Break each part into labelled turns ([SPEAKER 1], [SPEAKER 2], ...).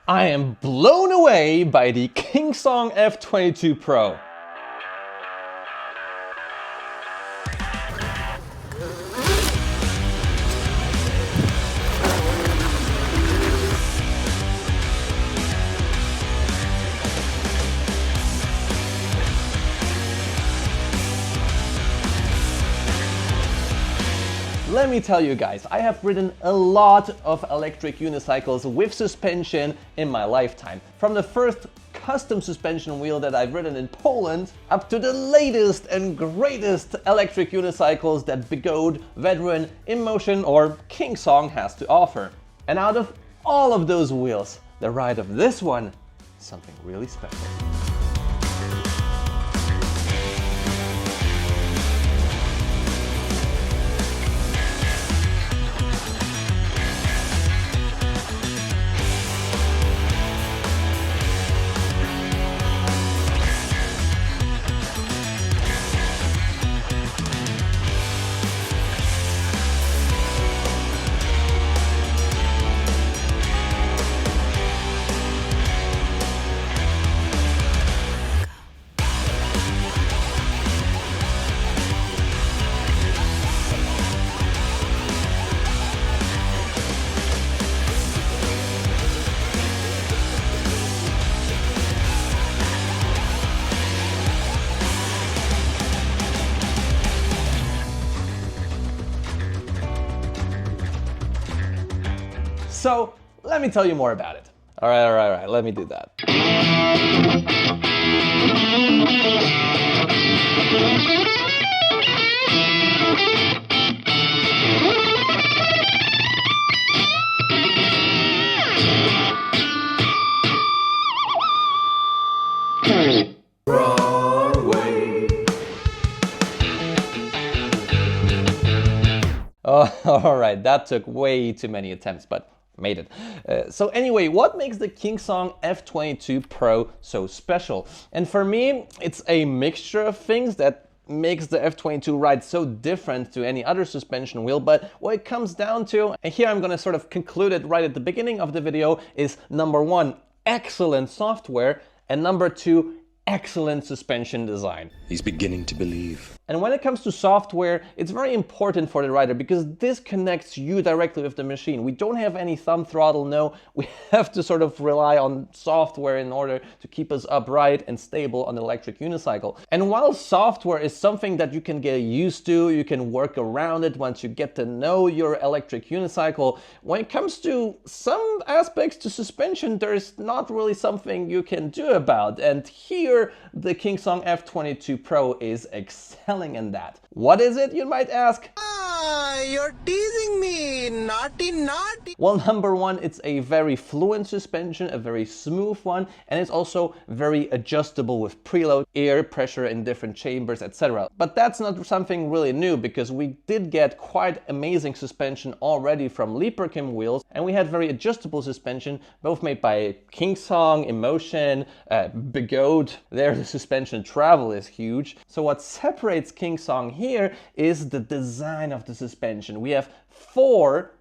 [SPEAKER 1] I am blown away by the Kingsong F22 Pro. Let me tell you guys, I have ridden a lot of electric unicycles with suspension in my lifetime. From the first custom suspension wheel that I've ridden in Poland, up to the latest and greatest electric unicycles that Begode, Veteran, InMotion or Kingsong has to offer. And out of all of those wheels, the ride of this one is something really special. So let me tell you more about it. All right, let me do that. Wrong way. Oh, all right, that took way too many attempts, but made it. So anyway, what makes the Kingsong F22 Pro so special? And for me, it's a mixture of things that makes the F22 ride so different to any other suspension wheel. But what it comes down to, and here I'm gonna sort of conclude it right at the beginning of the video, is number one, excellent software, and number two, excellent suspension design.
[SPEAKER 2] He's beginning to believe.
[SPEAKER 1] And when it comes to software, it's very important for the rider because this connects you directly with the machine. We don't have any thumb throttle, no. We have to sort of rely on software in order to keep us upright and stable on the electric unicycle. And while software is something that you can get used to, you can work around it once you get to know your electric unicycle, when it comes to some aspects to suspension, there's not really something you can do about. And here, the Kingsong F22 Pro is excelling in that. What is it, you might ask?
[SPEAKER 3] You're teasing me, naughty.
[SPEAKER 1] Well, number one, it's a very fluent suspension, a very smooth one, and it's also very adjustable with preload, air pressure in different chambers, etc. But that's not something really new because we did get quite amazing suspension already from Leaperkim wheels, and we had very adjustable suspension, both made by Kingsong, InMotion, Begode. There the suspension travel is huge. So what separates Kingsong here is the design of the suspension. We have four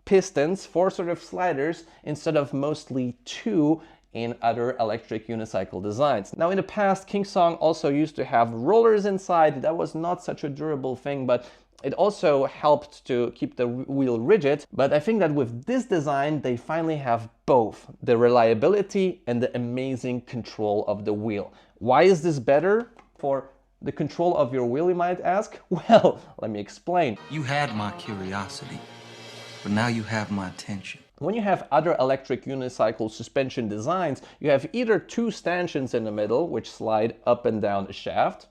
[SPEAKER 1] pistons, four sort of sliders, instead of mostly two in other electric unicycle designs. Now in the past, Kingsong also used to have rollers inside. That was not such a durable thing, but it also helped to keep the wheel rigid. But I think that with this design, they finally have both the reliability and the amazing control of the wheel. Why is this better for the control of your wheel, you might ask? Well, let me explain.
[SPEAKER 4] You had my curiosity, but now you have my attention.
[SPEAKER 1] When you have other electric unicycle suspension designs, you have either two stanchions in the middle, which slide up and down the shaft,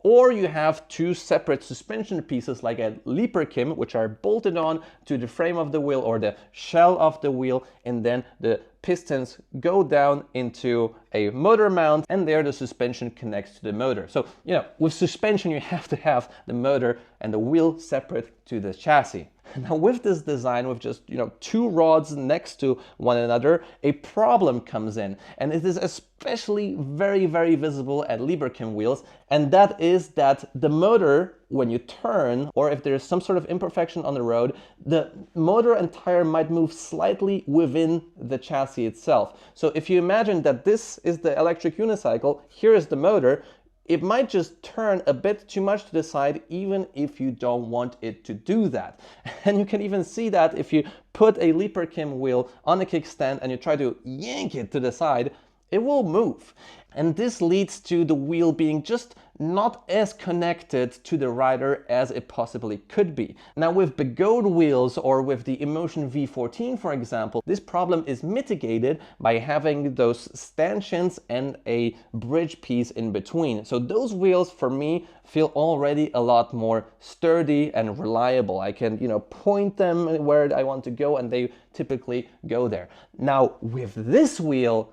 [SPEAKER 1] or you have two separate suspension pieces like a Leaperkim, which are bolted on to the frame of the wheel or the shell of the wheel, and then the pistons go down into a motor mount, and there the suspension connects to the motor. So, you know, with suspension you have to have the motor and the wheel separate to the chassis. Now with this design, with just, you know, two rods next to one another, a problem comes in, and it is especially very, very visible at Lieberkim wheels, and that is that the motor, when you turn, or if there's some sort of imperfection on the road, the motor and tire might move slightly within the chassis itself. So if you imagine that this is the electric unicycle, here is the motor, it might just turn a bit too much to the side, even if you don't want it to do that. And you can even see that if you put a Lieberkim wheel on a kickstand and you try to yank it to the side, it will move. And this leads to the wheel being just not as connected to the rider as it possibly could be. Now with Begode wheels or with the Emotion V14, for example, this problem is mitigated by having those stanchions and a bridge piece in between. So those wheels for me feel already a lot more sturdy and reliable. I can, you know, point them where I want to go and they typically go there. Now with this wheel,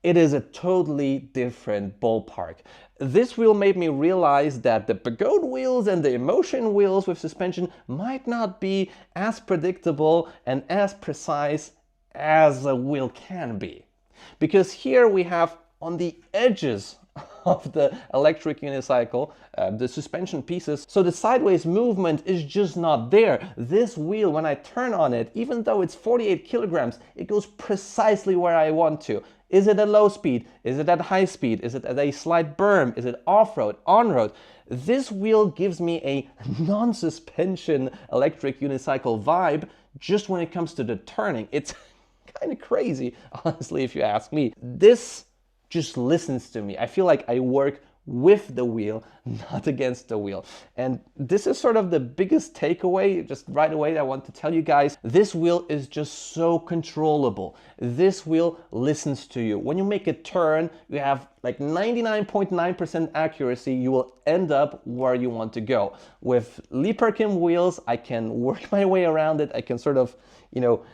[SPEAKER 1] it is a totally different ballpark. This wheel made me realize that the Begode wheels and the Emotion wheels with suspension might not be as predictable and as precise as a wheel can be. Because here we have on the edges of the electric unicycle, the suspension pieces, so the sideways movement is just not there. This wheel, when I turn on it, even though it's 48 kilograms, it goes precisely where I want to. Is it at low speed? Is it at high speed? Is it at a slight berm? Is it off-road, on-road? This wheel gives me a non-suspension electric unicycle vibe just when it comes to the turning. It's kind of crazy, honestly, if you ask me. This just listens to me. I feel like I work with the wheel, not against the wheel. And this is sort of the biggest takeaway, just right away, I want to tell you guys, this wheel is just so controllable. This wheel listens to you. When you make a turn, you have like 99.9% accuracy, you will end up where you want to go. With Lieberkim wheels, I can work my way around it. I can sort of, you know,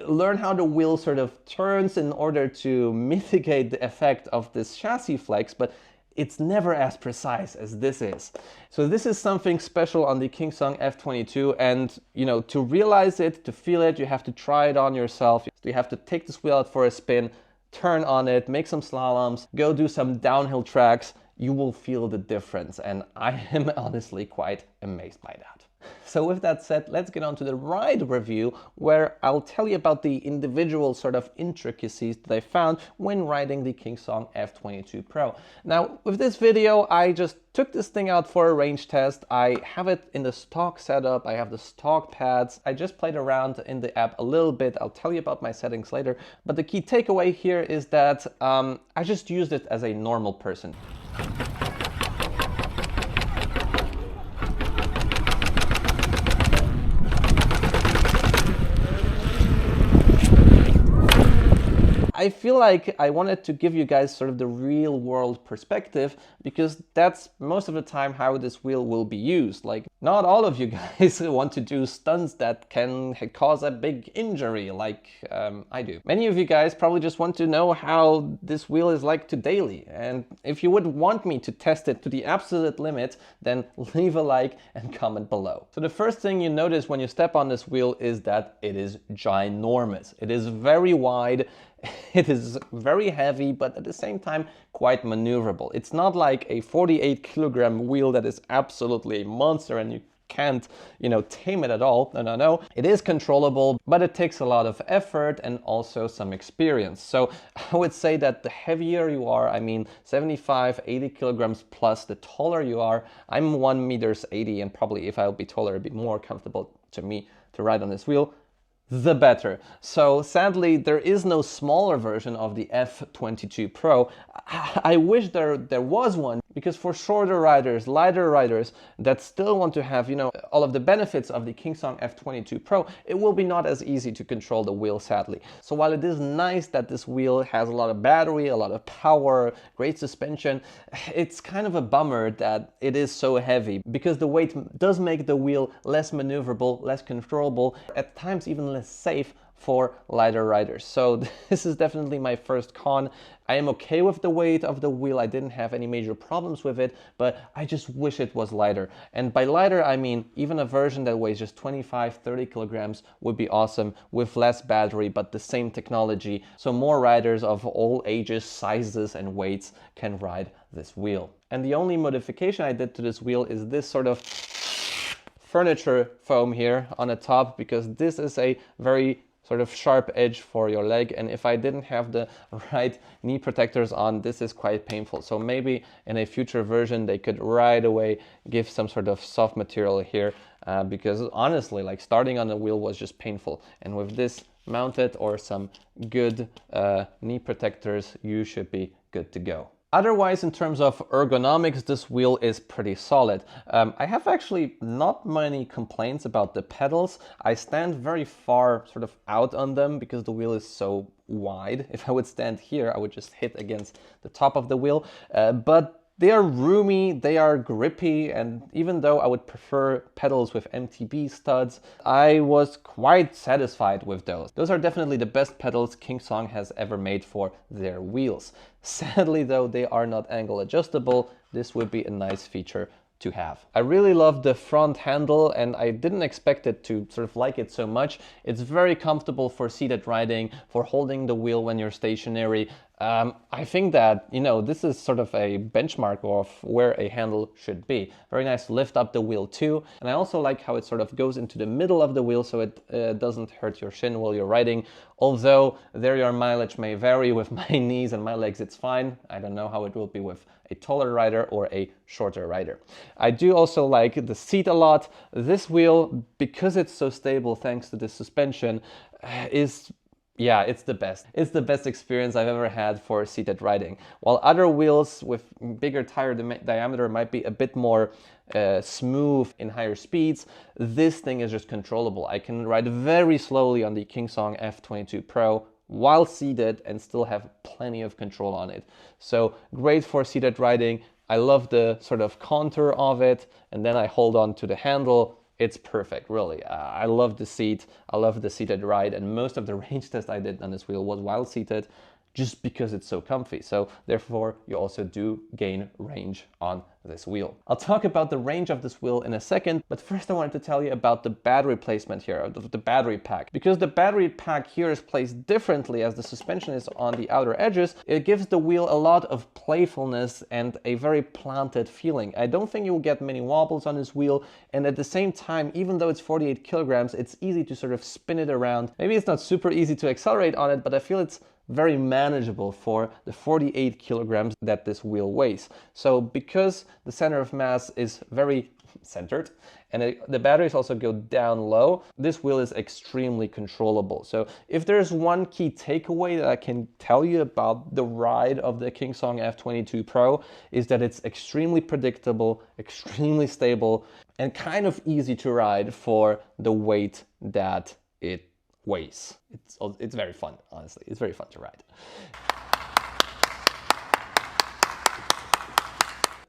[SPEAKER 1] learn how the wheel sort of turns in order to mitigate the effect of this chassis flex, but it's never as precise as this is. So this is something special on the Kingsong F22, and you know, to realize it, to feel it, you have to try it on yourself. You have to take this wheel out for a spin, turn on it, make some slaloms, go do some downhill tracks. You will feel the difference, and I am honestly quite amazed by that. So with that said, let's get on to the ride review, where I'll tell you about the individual sort of intricacies that I found when riding the Kingsong F22 Pro. Now, with this video, I just took this thing out for a range test. I have it in the stock setup. I have the stock pads. I just played around in the app a little bit. I'll tell you about my settings later. But the key takeaway here is that I just used it as a normal person. I feel like I wanted to give you guys sort of the real world perspective, because that's most of the time how this wheel will be used. Like, not all of you guys want to do stunts that can cause a big injury like I do. Many of you guys probably just want to know how this wheel is like to daily. And if you would want me to test it to the absolute limit, then leave a like and comment below. So the first thing you notice when you step on this wheel is that it is ginormous. It is very wide. It is very heavy, but at the same time quite maneuverable. It's not like a 48 kilogram wheel that is absolutely a monster and you can't, you know, tame it at all. No. It is controllable, but it takes a lot of effort and also some experience. So I would say that the heavier you are, I mean 75, 80 kilograms plus, the taller you are. I'm 1 meters 80, and probably if I'll be taller, it'd be more comfortable to me to ride on this wheel, the better. So sadly, there is no smaller version of the F22 Pro. I wish there was one, because for shorter riders, lighter riders that still want to have, you know, all of the benefits of the Kingsong F22 Pro, it will be not as easy to control the wheel, sadly. So while it is nice that this wheel has a lot of battery, a lot of power, great suspension, it's kind of a bummer that it is so heavy, because the weight does make the wheel less maneuverable, less controllable, at times even less safe for lighter riders. So this is definitely my first con. I am okay with the weight of the wheel. I didn't have any major problems with it, but I just wish it was lighter. And by lighter, I mean even a version that weighs just 25, 30 kilograms would be awesome, with less battery, but the same technology. So more riders of all ages, sizes, and weights can ride this wheel. And the only modification I did to this wheel is this sort of furniture foam here on the top, because this is a very sort of sharp edge for your leg, and if I didn't have the right knee protectors on, this is quite painful. So maybe in a future version they could right away give some sort of soft material here, because honestly, like, starting on the wheel was just painful, and with this mounted or some good knee protectors, you should be good to go. Otherwise, in terms of ergonomics, this wheel is pretty solid. I have actually not many complaints about the pedals. I stand very far sort of out on them because the wheel is so wide. If I would stand here, I would just hit against the top of the wheel. But they are roomy, they are grippy, and even though I would prefer pedals with MTB studs, I was quite satisfied with those. Those are definitely the best pedals Kingsong has ever made for their wheels. Sadly though, they are not angle adjustable. This would be a nice feature to have. I really love the front handle, and I didn't expect it to sort of like it so much. It's very comfortable for seated riding, for holding the wheel when you're stationary. I think that, you know, this is sort of a benchmark of where a handle should be. Very nice to lift up the wheel too. And I also like how it sort of goes into the middle of the wheel so it doesn't hurt your shin while you're riding. Although there your mileage may vary. With my knees and my legs, it's fine. I don't know how it will be with a taller rider or a shorter rider. I do also like the seat a lot. This wheel, because it's so stable thanks to the suspension, yeah, it's the best. It's the best experience I've ever had for seated riding. While other wheels with bigger tire diameter might be a bit more smooth in higher speeds, this thing is just controllable. I can ride very slowly on the Kingsong F22 Pro while seated and still have plenty of control on it. So great for seated riding. I love the sort of contour of it, and then I hold on to the handle. It's perfect, really. I love the seat. I love the seated ride, and most of the range test I did on this wheel was while seated, just because it's so comfy. So therefore, you also do gain range on this wheel. I'll talk about the range of this wheel in a second, but first I wanted to tell you about the battery placement here, the battery pack. Because the battery pack here is placed differently as the suspension is on the outer edges, it gives the wheel a lot of playfulness and a very planted feeling. I don't think you'll get many wobbles on this wheel, and at the same time, even though it's 48 kilograms, it's easy to sort of spin it around. Maybe it's not super easy to accelerate on it, but I feel it's very manageable for the 48 kilograms that this wheel weighs. So because the center of mass is very centered and the batteries also go down low, this wheel is extremely controllable. So if there's one key takeaway that I can tell you about the ride of the Kingsong F22 Pro, is that it's extremely predictable, extremely stable, and kind of easy to ride for the weight that it weighs. It's very fun, honestly. It's very fun to ride.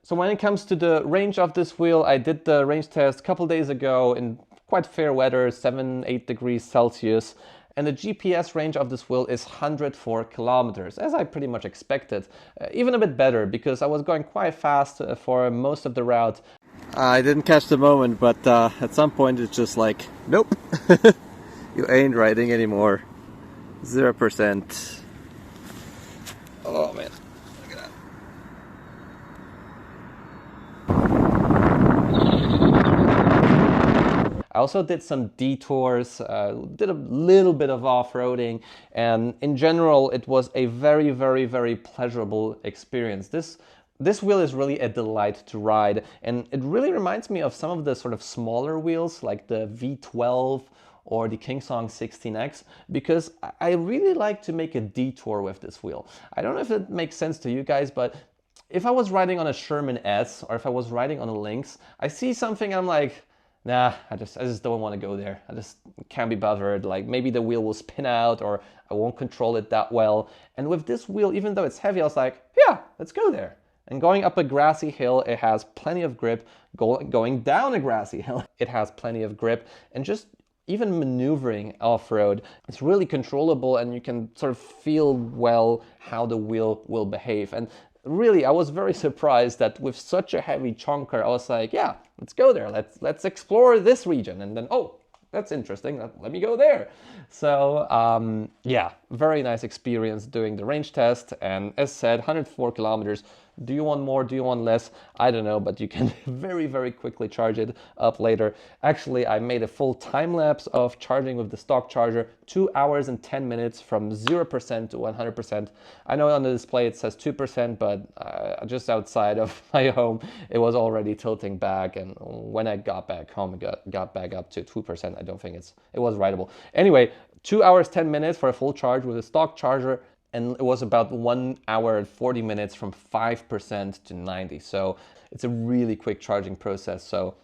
[SPEAKER 1] So when it comes to the range of this wheel, I did the range test a couple days ago in quite fair weather, 7-8 degrees Celsius. And the GPS range of this wheel is 104 kilometers, as I pretty much expected. Even a bit better, because I was going quite fast for most of the route. I didn't catch the moment, but at some point it's just like, nope. You ain't riding anymore. 0%. Oh man, look at that. I also did some detours, did a little bit of off-roading, and in general it was a very, very, very pleasurable experience. This wheel is really a delight to ride, and it really reminds me of some of the sort of smaller wheels like the V12 or the Kingsong 16X, because I really like to make a detour with this wheel. I don't know if it makes sense to you guys, but if I was riding on a Sherman S or if I was riding on a Lynx, I see something and I'm like, nah, I just don't want to go there. I just can't be bothered. Like, maybe the wheel will spin out or I won't control it that well. And with this wheel, even though it's heavy, I was like, yeah, let's go there. And going up a grassy hill, it has plenty of grip. Going down a grassy hill, it has plenty of grip. And just even maneuvering off-road, it's really controllable and you can sort of feel well how the wheel will behave. And really, I was very surprised that with such a heavy chunker, I was like, yeah, let's go there. Let's explore this region. And then, oh, that's interesting. Let me go there. So yeah, very nice experience doing the range test. And as said, 104 kilometers. Do you want more? Do you want less? I don't know, but you can very, very quickly charge it up later. Actually, I made a full time lapse of charging with the stock charger, 2 hours and 10 minutes from 0% to 100%. I know on the display it says 2%, but just outside of my home, it was already tilting back. And when I got back home, it got back up to 2%. I don't think it was writable. Anyway, 2 hours, 10 minutes for a full charge with a stock charger. And it was about 1 hour and 40 minutes from 5% to 90. So it's a really quick charging process. So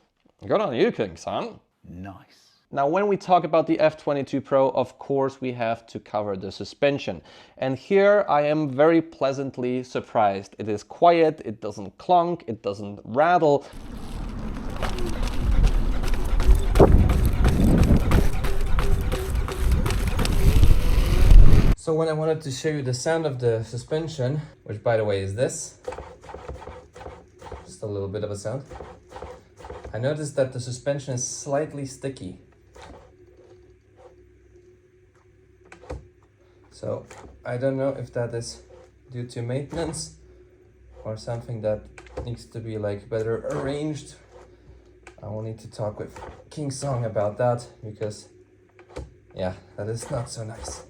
[SPEAKER 1] good on you, King Son.
[SPEAKER 2] Nice.
[SPEAKER 1] Now, when we talk about the F22 Pro, of course, we have to cover the suspension. And here I am very pleasantly surprised. It is quiet, it doesn't clunk, it doesn't rattle. So when I wanted to show you the sound of the suspension, which by the way is this, just a little bit of a sound, I noticed that the suspension is slightly sticky. So I don't know if that is due to maintenance or something that needs to be like better arranged. I will need to talk with King Song about that because yeah, that is not so nice.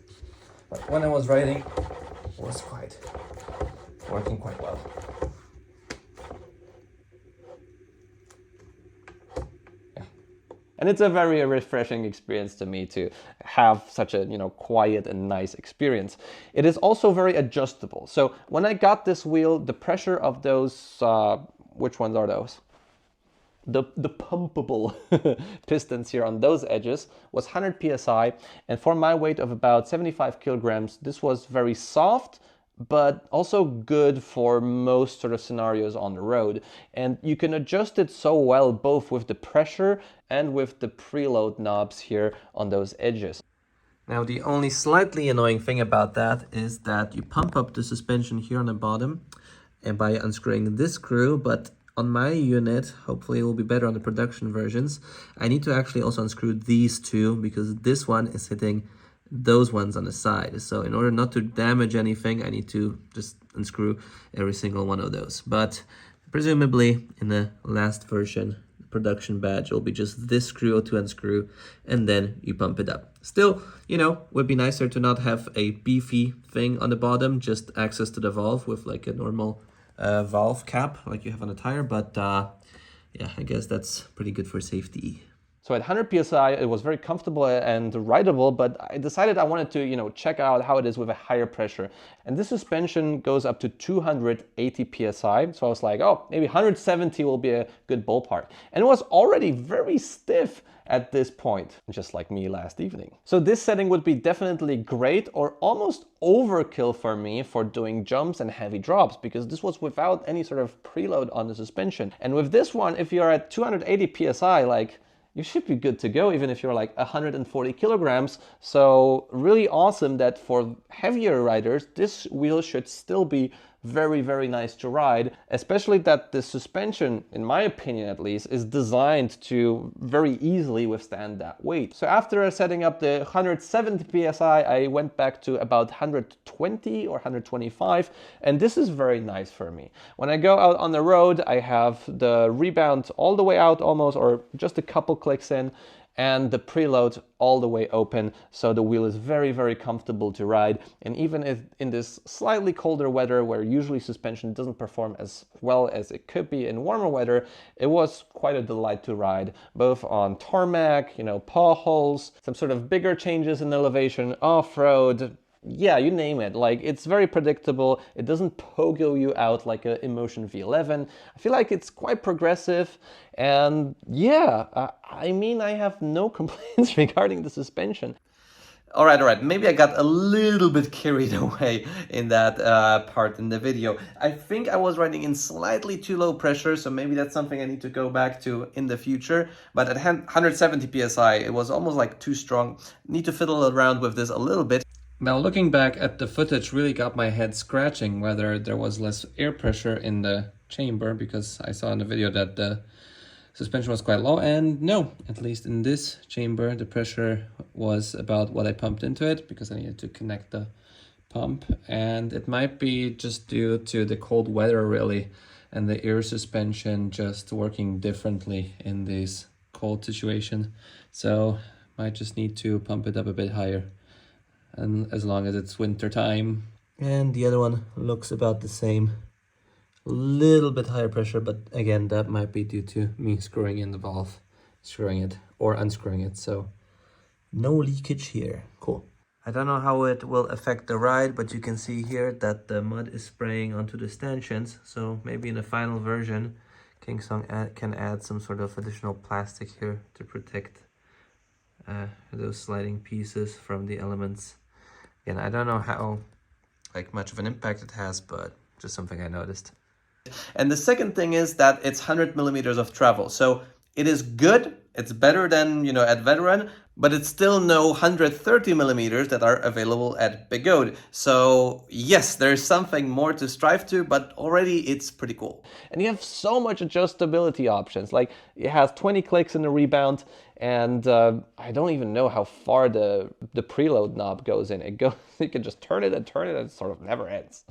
[SPEAKER 1] But when I was riding, it was working quite well. Yeah. And it's a very refreshing experience to me to have such a, quiet and nice experience. It is also very adjustable. So when I got this wheel, the pressure of those, which ones are those? The pumpable pistons here on those edges was 100 psi, and for my weight of about 75 kilograms, this was very soft, but also good for most sort of scenarios on the road. And you can adjust it so well, both with the pressure and with the preload knobs here on those edges. Now, the only slightly annoying thing about that is that you pump up the suspension here on the bottom and by unscrewing this screw, but on my unit, hopefully it will be better on the production versions, I need to actually also unscrew these two because this one is hitting those ones on the side. So in order not to damage anything, I need to just unscrew every single one of those. But presumably in the last version, the production badge will be just this screw to unscrew and then you pump it up. Still, would be nicer to not have a beefy thing on the bottom, just access to the valve with like a normal valve cap like you have on a tire, but yeah, I guess that's pretty good for safety. So at 100 psi, it was very comfortable and rideable, but I decided I wanted to, check out how it is with a higher pressure. And this suspension goes up to 280 psi. So I was like, oh, maybe 170 will be a good ballpark. And it was already very stiff at this point, just like me last evening. So this setting would be definitely great or almost overkill for me for doing jumps and heavy drops, because this was without any sort of preload on the suspension. And with this one, if you're at 280 psi, like, you should be good to go, even if you're like 140 kilograms. So really awesome that for heavier riders, this wheel should still be very, very nice to ride, especially that the suspension, in my opinion at least, is designed to very easily withstand that weight. So after setting up the 170 psi, I went back to about 120 or 125, and this is very nice for me. When I go out on the road, I have the rebound all the way out almost, or just a couple clicks in, and the preload all the way open, so the wheel is very, very comfortable to ride. And even if in this slightly colder weather, where usually suspension doesn't perform as well as it could be in warmer weather, it was quite a delight to ride, both on tarmac, paw holes, some sort of bigger changes in elevation, off-road, yeah, you name it. Like, it's very predictable. It doesn't pogo you out like a Emotion V11. I feel like it's quite progressive, and yeah, I mean, I have no complaints regarding the suspension. All right. Maybe I got a little bit carried away in that part in the video. I think I was riding in slightly too low pressure, so maybe that's something I need to go back to in the future. But at 170 psi, it was almost like too strong. Need to fiddle around with this a little bit. Now looking back at the footage really got my head scratching whether there was less air pressure in the chamber, because I saw in the video that the suspension was quite low, and no, at least in this chamber the pressure was about what I pumped into it, because I needed to connect the pump, and it might be just due to the cold weather really, and the air suspension just working differently in this cold situation. So might just need to pump it up a bit higher, and as long as it's winter time. And the other one looks about the same. A little bit higher pressure, but again, that might be due to me screwing in the valve, screwing it or unscrewing it. So no leakage here. Cool. I don't know how it will affect the ride, but you can see here that the mud is spraying onto the stanchions. So maybe in the final version, Kingsong can add some sort of additional plastic here to protect those sliding pieces from the elements. Again, I don't know how much of an impact it has, but just something I noticed. And the second thing is that it's 100 millimeters of travel. So it is good. It's better than, you know, at Veteran, but it's still no 130 millimeters that are available at Bigode. So yes, there's something more to strive to, but already it's pretty cool. And you have so much adjustability options. Like it has 20 clicks in the rebound, and I don't even know how far the preload knob goes in. It goes, you can just turn it, and it sort of never ends.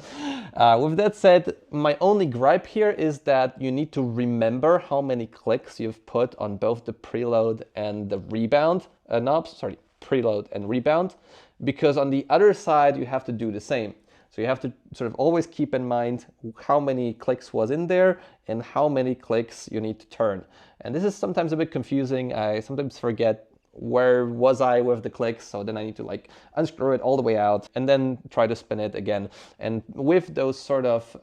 [SPEAKER 1] With that said, my only gripe here is that you need to remember how many clicks you've put on both the preload and the rebound knobs, sorry, preload and rebound, because on the other side you have to do the same. So you have to sort of always keep in mind how many clicks was in there and how many clicks you need to turn. And this is sometimes a bit confusing. I sometimes forget where was I with the clicks, so then I need to like unscrew it all the way out and then try to spin it again. And with those sort of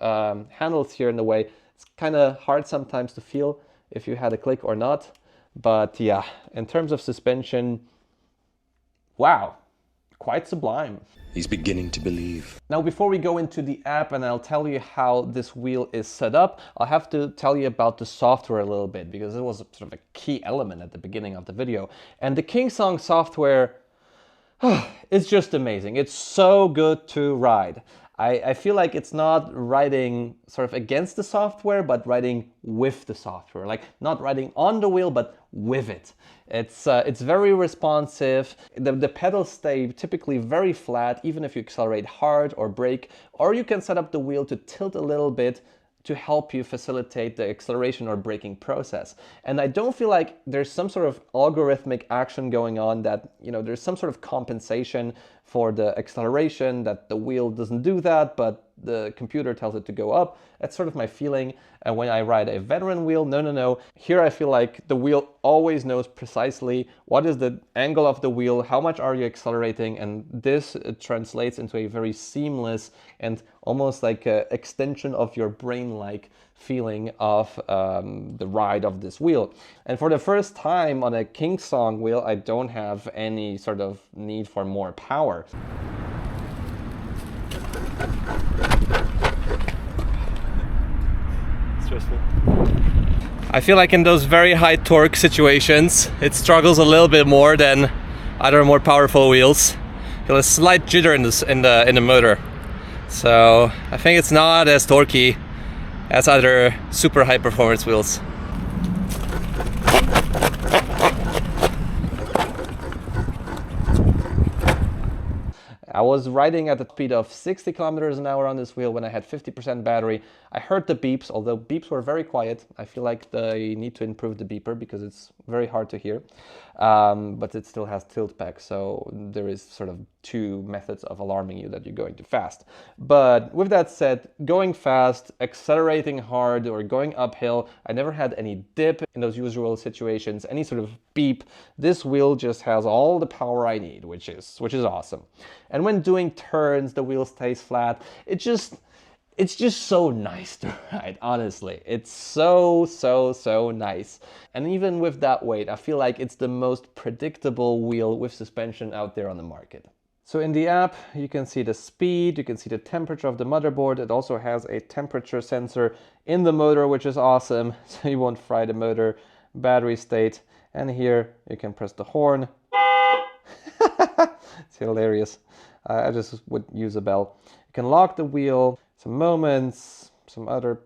[SPEAKER 1] handles here in the way, it's kind of hard sometimes to feel if you had a click or not. But yeah, in terms of suspension, wow, quite sublime.
[SPEAKER 2] He's beginning to believe.
[SPEAKER 1] Now, before we go into the app and I'll tell you how this wheel is set up, I'll have to tell you about the software a little bit, because it was sort of a key element at the beginning of the video. And the Kingsong software, it's just amazing. It's so good to ride. I feel like it's not riding sort of against the software, but riding with the software. Like not riding on the wheel, but with it. It's very responsive. The pedals stay typically very flat, even if you accelerate hard or brake, or you can set up the wheel to tilt a little bit to help you facilitate the acceleration or braking process. And I don't feel like there's some sort of algorithmic action going on that, you know, there's some sort of compensation for the acceleration, that the wheel doesn't do that, but the computer tells it to go up. That's sort of my feeling. And when I ride a Veteran wheel, no. Here I feel like the wheel always knows precisely what is the angle of the wheel, how much are you accelerating, and this translates into a very seamless and almost like an extension of your brain-like feeling of the ride of this wheel. And for the first time on a Kingsong wheel, I don't have any sort of need for more power. Stressful. I feel like in those very high torque situations, it struggles a little bit more than other more powerful wheels. I feel a slight jitter in the motor. So I think it's not as torquey as other super high performance wheels. I was riding at the speed of 60 kilometers an hour on this wheel when I had 50% battery. I heard the beeps, although beeps were very quiet. I feel like they need to improve the beeper because it's very hard to hear. But it still has tilt back, so there is sort of two methods of alarming you that you're going too fast. But with that said, going fast, accelerating hard, or going uphill, I never had any dip in those usual situations, any sort of beep. This wheel just has all the power I need, which is awesome. And when doing turns, the wheel stays flat. It's just so nice to ride, honestly. It's so nice. And even with that weight, I feel like it's the most predictable wheel with suspension out there on the market. So in the app, you can see the speed, you can see the temperature of the motherboard. It also has a temperature sensor in the motor, which is awesome, so you won't fry the motor. Battery state, and here you can press the horn. It's hilarious. I just would use a bell. You can lock the wheel, some moments, some other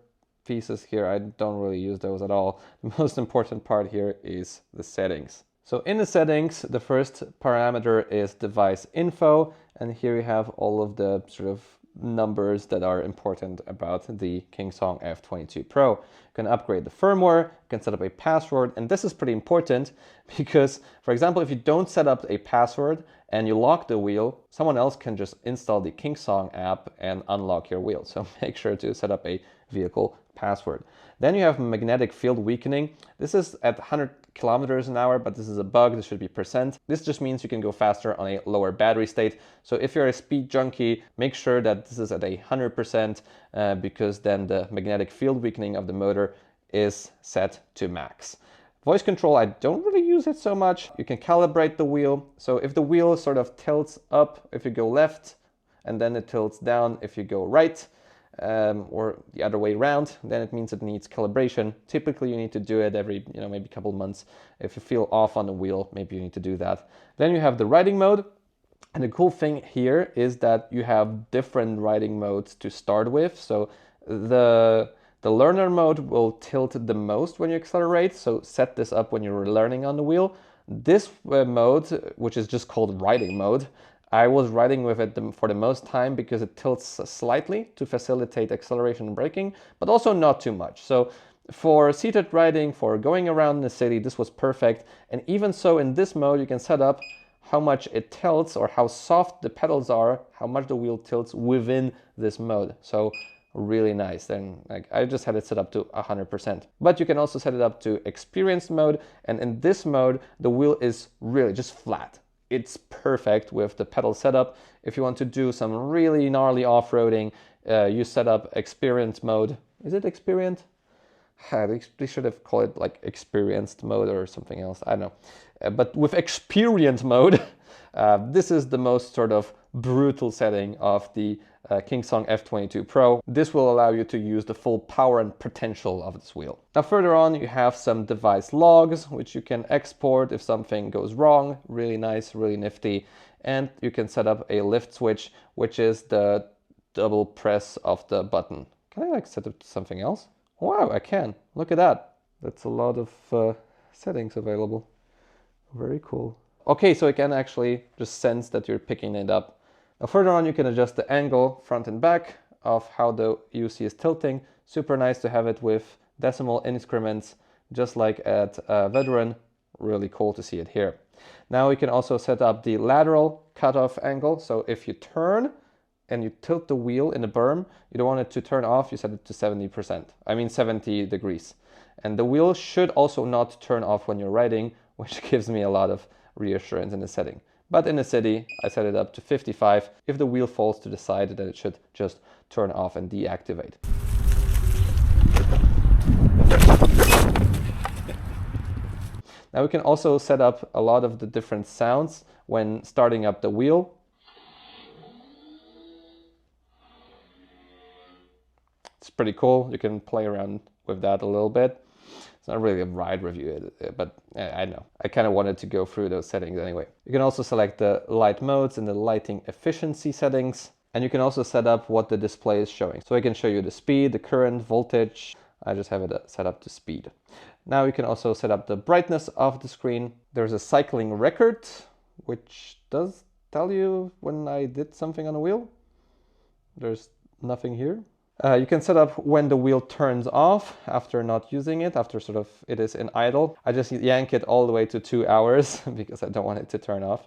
[SPEAKER 1] pieces here. I don't really use those at all. The most important part here is the settings. So in the settings, the first parameter is device info, and here you have all of the sort of numbers that are important about the Kingsong F22 Pro. You can upgrade the firmware, you can set up a password, and this is pretty important because, for example, if you don't set up a password and you lock the wheel, someone else can just install the Kingsong app and unlock your wheel. So make sure to set up a vehicle password. Then you have magnetic field weakening. This is at 100 kilometers an hour, but this is a bug. This should be percent. This just means you can go faster on a lower battery state. So if you're a speed junkie, make sure that this is at 100% because then the magnetic field weakening of the motor is set to max. Voice control, I don't really use it so much. You can calibrate the wheel. So if the wheel sort of tilts up if you go left, and then it tilts down if you go right, or the other way around, then it means it needs calibration. Typically you need to do it every, maybe a couple months. If you feel off on the wheel, maybe you need to do that. Then you have the riding mode. And the cool thing here is that you have different riding modes to start with. So the learner mode will tilt the most when you accelerate. So set this up when you're learning on the wheel. This mode, which is just called riding mode, I was riding with it for the most time because it tilts slightly to facilitate acceleration and braking, but also not too much. So for seated riding, for going around the city, this was perfect. And even so, in this mode, you can set up how much it tilts or how soft the pedals are, how much the wheel tilts within this mode. So really nice. Then I just had it set up to 100%. But you can also set it up to experienced mode. And in this mode, the wheel is really just flat. It's perfect with the pedal setup. If you want to do some really gnarly off-roading, you set up experienced mode. Is it experienced? They should have called it like experienced mode or something else. I don't know. But with experienced mode, this is the most sort of brutal setting of the Kingsong F22 Pro. This will allow you to use the full power and potential of this wheel. Now further on you have some device logs which you can export if something goes wrong. Really nice, really nifty. And you can set up a lift switch, which is the double press of the button. Can I set it to something else? Wow, I can. Look at that. That's a lot of settings available. Very cool. Okay, so it can actually just sense that you're picking it up. Now further on you can adjust the angle front and back of how the UC is tilting. Super nice to have it with decimal increments just like at Veteran. Really cool to see it here. Now we can also set up the lateral cutoff angle. So if you turn and you tilt the wheel in the berm, you don't want it to turn off, you set it to 70%. I mean 70 degrees. And the wheel should also not turn off when you're riding, which gives me a lot of reassurance in the setting. But in the city, I set it up to 55. If the wheel falls to the side, then it should just turn off and deactivate. Now we can also set up a lot of the different sounds when starting up the wheel. It's pretty cool. You can play around with that a little bit. It's not really a ride review, but I know. I kind of wanted to go through those settings anyway. You can also select the light modes and the lighting efficiency settings. And you can also set up what the display is showing. So I can show you the speed, the current, voltage. I just have it set up to speed. Now you can also set up the brightness of the screen. There's a cycling record, which does tell you when I did something on the wheel. There's nothing here. You can set up when the wheel turns off after not using it, after sort of it is in idle. I just yank it all the way to 2 hours because I don't want it to turn off.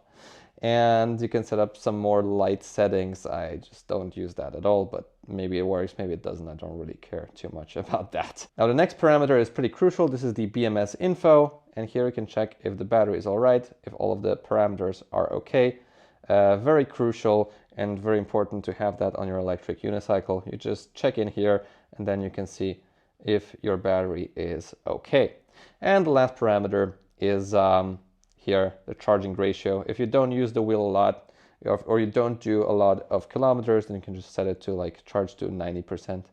[SPEAKER 1] And you can set up some more light settings. I just don't use that at all, but maybe it works, maybe it doesn't. I don't really care too much about that. Now the next parameter is pretty crucial. This is the BMS info. And here you can check if the battery is all right, if all of the parameters are okay. Very crucial. and very important to have that on your electric unicycle. You just check in here and then you can see if your battery is okay. And the last parameter is here, the charging ratio. If you don't use the wheel a lot, or you don't do a lot of kilometers, then you can just set it to like charge to 90%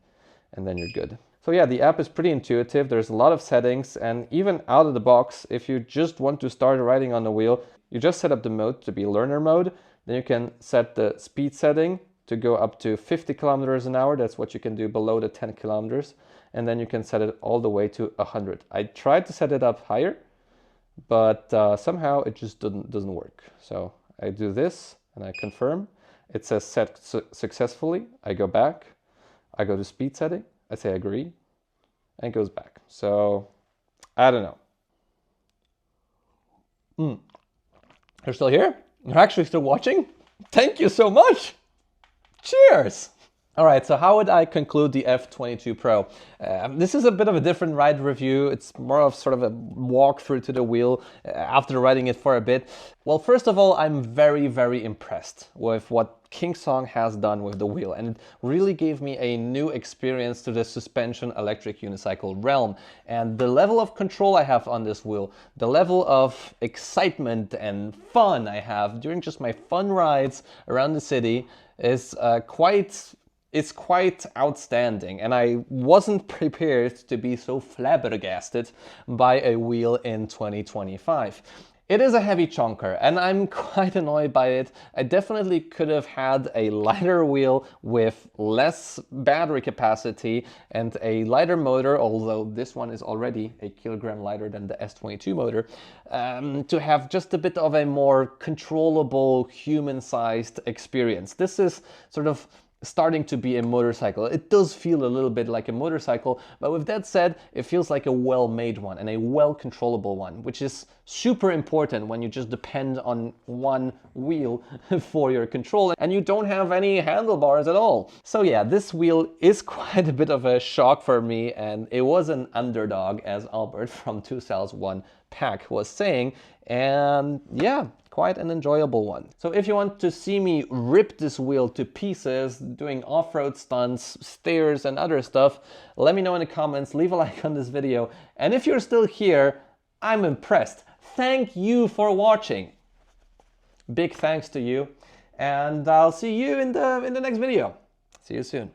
[SPEAKER 1] and then you're good. So yeah, the app is pretty intuitive. There's a lot of settings, and even out of the box, if you just want to start riding on the wheel, you just set up the mode to be learner mode. Then you can set the speed setting to go up to 50 kilometers an hour. That's what you can do below the 10 kilometers. And then you can set it all the way to 100. I tried to set it up higher, but somehow it just doesn't work. So I do this and I confirm. It says set successfully. I go back. I go to speed setting. I say agree, and it goes back. So I don't know. You're still here? You're actually still watching? Thank you so much. Cheers. All right, so how would I conclude the F22 Pro? This is a bit of a different ride review. It's more of sort of a walkthrough to the wheel after riding it for a bit. Well, first of all, I'm very, very impressed with what Kingsong has done with the wheel, and it really gave me a new experience to the suspension electric unicycle realm. And the level of control I have on this wheel, the level of excitement and fun I have during just my fun rides around the city is it's quite outstanding, and I wasn't prepared to be so flabbergasted by a wheel in 2025. It is a heavy chonker, and I'm quite annoyed by it. I definitely could have had a lighter wheel with less battery capacity and a lighter motor, although this one is already a kilogram lighter than the S22 motor, to have just a bit of a more controllable, human-sized experience. This is sort of starting to be a motorcycle. It does feel a little bit like a motorcycle, but with that said, it feels like a well-made one and a well-controllable one, which is super important when you just depend on one wheel for your control and you don't have any handlebars at all. So yeah, this wheel is quite a bit of a shock for me, and it was an underdog, as Albert from 2 Cells 1 Pack was saying, and yeah, quite an enjoyable one. So if you want to see me rip this wheel to pieces, doing off-road stunts, stairs and other stuff, let me know in the comments, leave a like on this video, and if you're still here, I'm impressed. Thank you for watching. Big thanks to you, and I'll see you in the next video. See you soon.